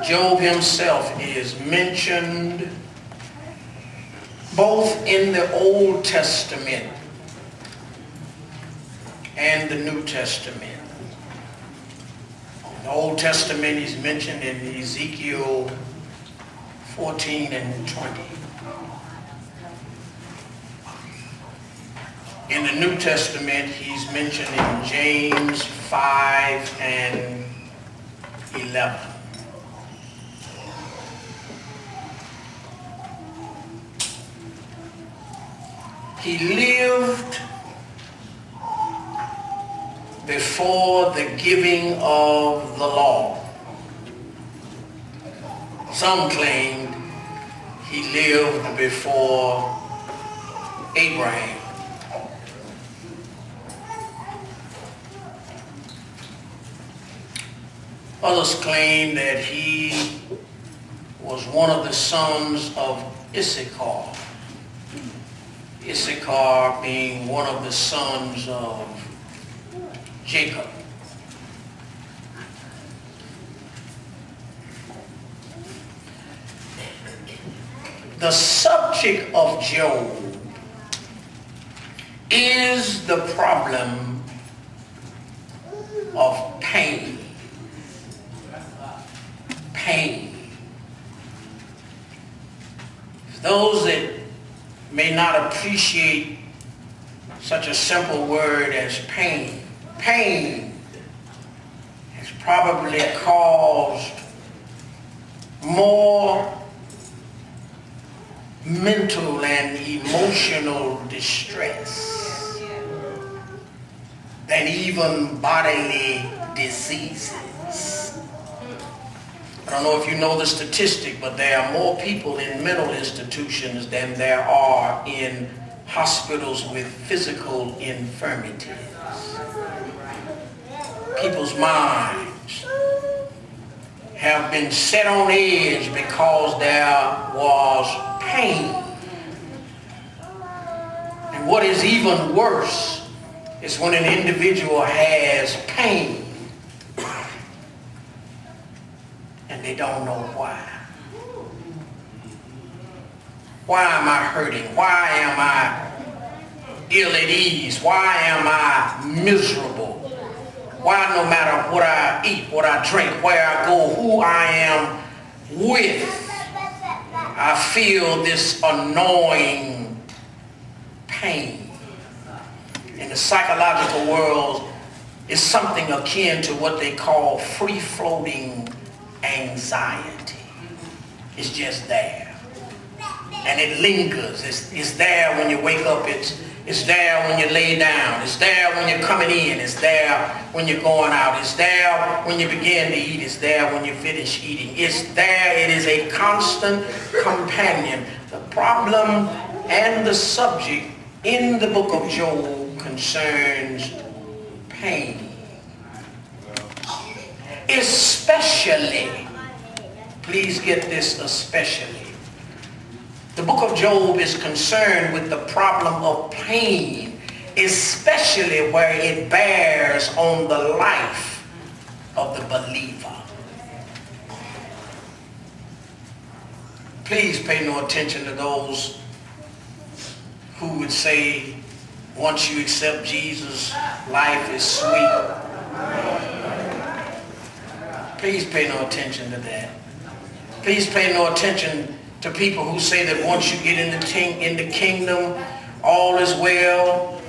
Job himself is mentioned both in the Old Testament and the New Testament. In the Old Testament, he's mentioned in Ezekiel 14 and 20. In the New Testament, he's mentioned in James 5 and 11. He lived before the giving of the law. Some claimed he lived before Abraham. Others claim that he was one of the sons of Issachar. Issachar being one of the sons of Jacob. The subject of Job is the problem of pain. Pain. Those that may not appreciate such a simple word as pain. Pain has probably caused more mental and emotional distress than even bodily diseases. I don't know if you know the statistic, but there are more people in mental institutions than there are in hospitals with physical infirmities. People's minds have been set on edge because there was pain. And what is even worse is when an individual has pain and they don't know why. Why am I hurting? Why am I ill at ease? Why am I miserable? Why no matter what I eat, what I drink, where I go, who I am with, I feel this annoying pain. In the psychological world, it's something akin to what they call free-floating anxiety. It's just there. And it lingers. It's there when you wake up. It's there when you lay down. It's there when you're coming in. It's there when you're going out. It's there when you begin to eat. It's there when you finish eating. It's there. It is a constant companion. The problem and the subject in the book of Job concerns pain. Especially, please get this, especially. The book of Job is concerned with the problem of pain, especially where it bears on the life of the believer. Please pay no attention to those who would say, once you accept Jesus, life is sweet. Please pay no attention to that. Please pay no attention to people who say that once you get in the kingdom, all is well,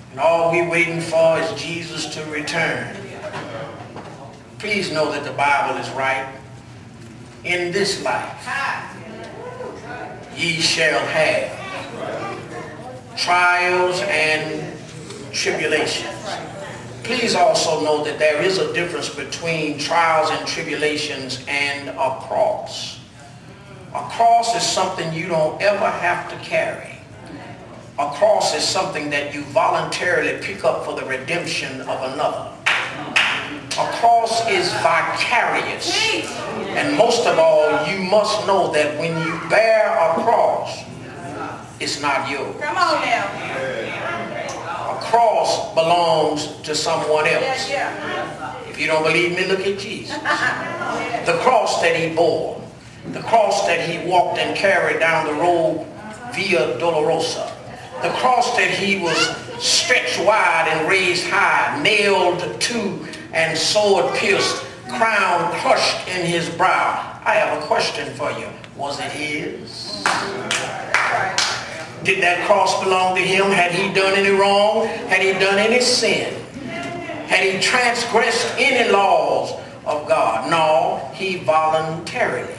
and all we're waiting for is Jesus to return. Please know that the Bible is right. In this life, ye shall have trials and tribulations. Please also know that there is a difference between trials and tribulations and a cross. A cross is something you don't ever have to carry. A cross is something that you voluntarily pick up for the redemption of another. A cross is vicarious. And most of all, you must know that when you bear a cross, it's not yours. Come on now. A cross belongs to someone else. If you don't believe me, look at Jesus. The cross that he bore, the cross that he walked and carried down the road Via Dolorosa, the cross that he was stretched wide and raised high, nailed to and sword pierced, crown crushed in his brow. I have a question for you. Was it his? Did that cross belong to him? Had he done any wrong? Had he done any sin? Had he transgressed any laws of God? No, he voluntarily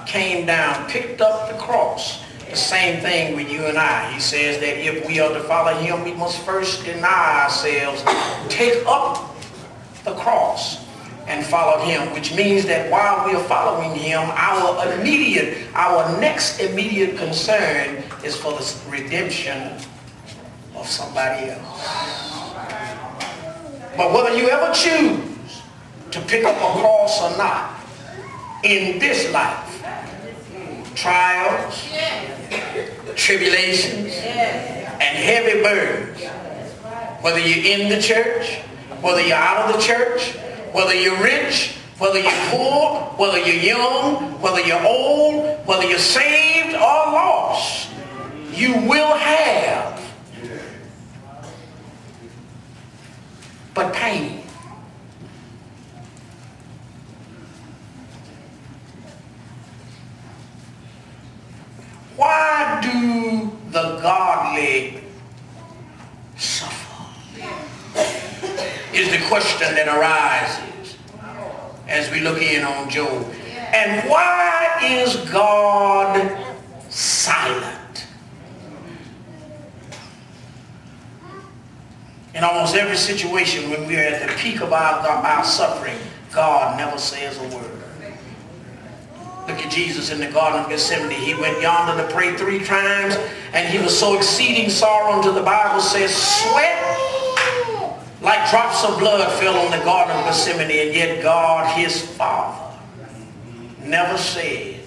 came down, picked up the cross. The same thing with you and I. He says that if we are to follow him, we must first deny ourselves, take up the cross and follow him, which means that while we are following him, our next immediate concern is for the redemption of somebody else. But whether you ever choose to pick up a cross or not, in this life, trials, tribulations, and heavy burdens, whether you're in the church, whether you're out of the church, whether you're rich, whether you're poor, whether you're young, whether you're old, whether you're saved or lost, you will have but pain. Why do the godly suffer? Is the question that arises as we look in on Job. And why is God silent? In almost every situation when we are at the peak of our suffering, God never says a word. Look at Jesus in the Garden of Gethsemane. He went yonder to pray 3 times, and he was so exceeding sorrow until the Bible says sweat like drops of blood fell on the Garden of Gethsemane, and yet God, his Father, never said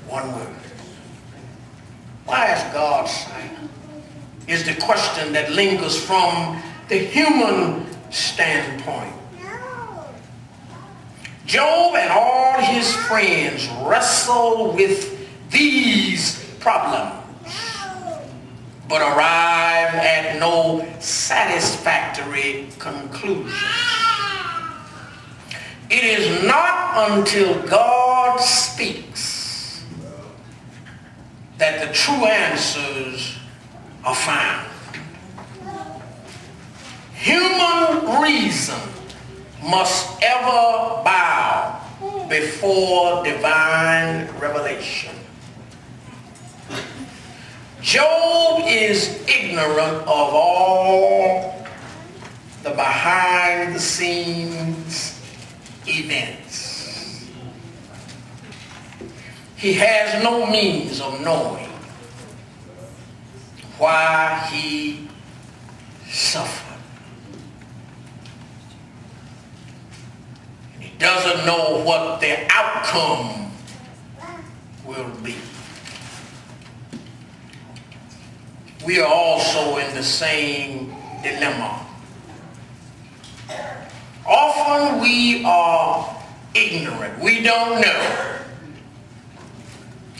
one word. Why is God silent? Is the question that lingers from the human standpoint. Job and all his friends wrestle with these problems, but arrive at no satisfactory conclusion. It is not until God speaks that the true answers are found. Human reason must ever bow before divine revelation. Job is ignorant of all the behind the scenes events. He has no means of knowing why he suffered. He doesn't know what the outcome will be. We are also in the same dilemma. Often we are ignorant. We don't know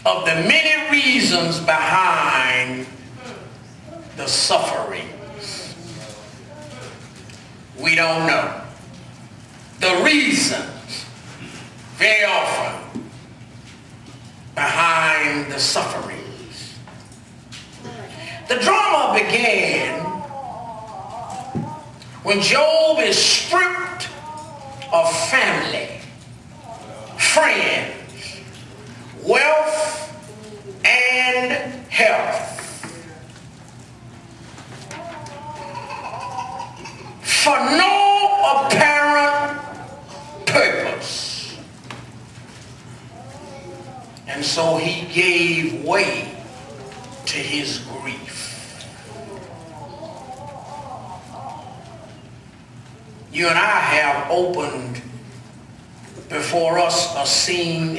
of the many reasons behind the sufferings. We don't know the reasons very often behind the sufferings. The drama began when Job is stripped of family, friends, wealth, and health for no apparent purpose. And so he gave way to his grief. You and I have opened before us a scene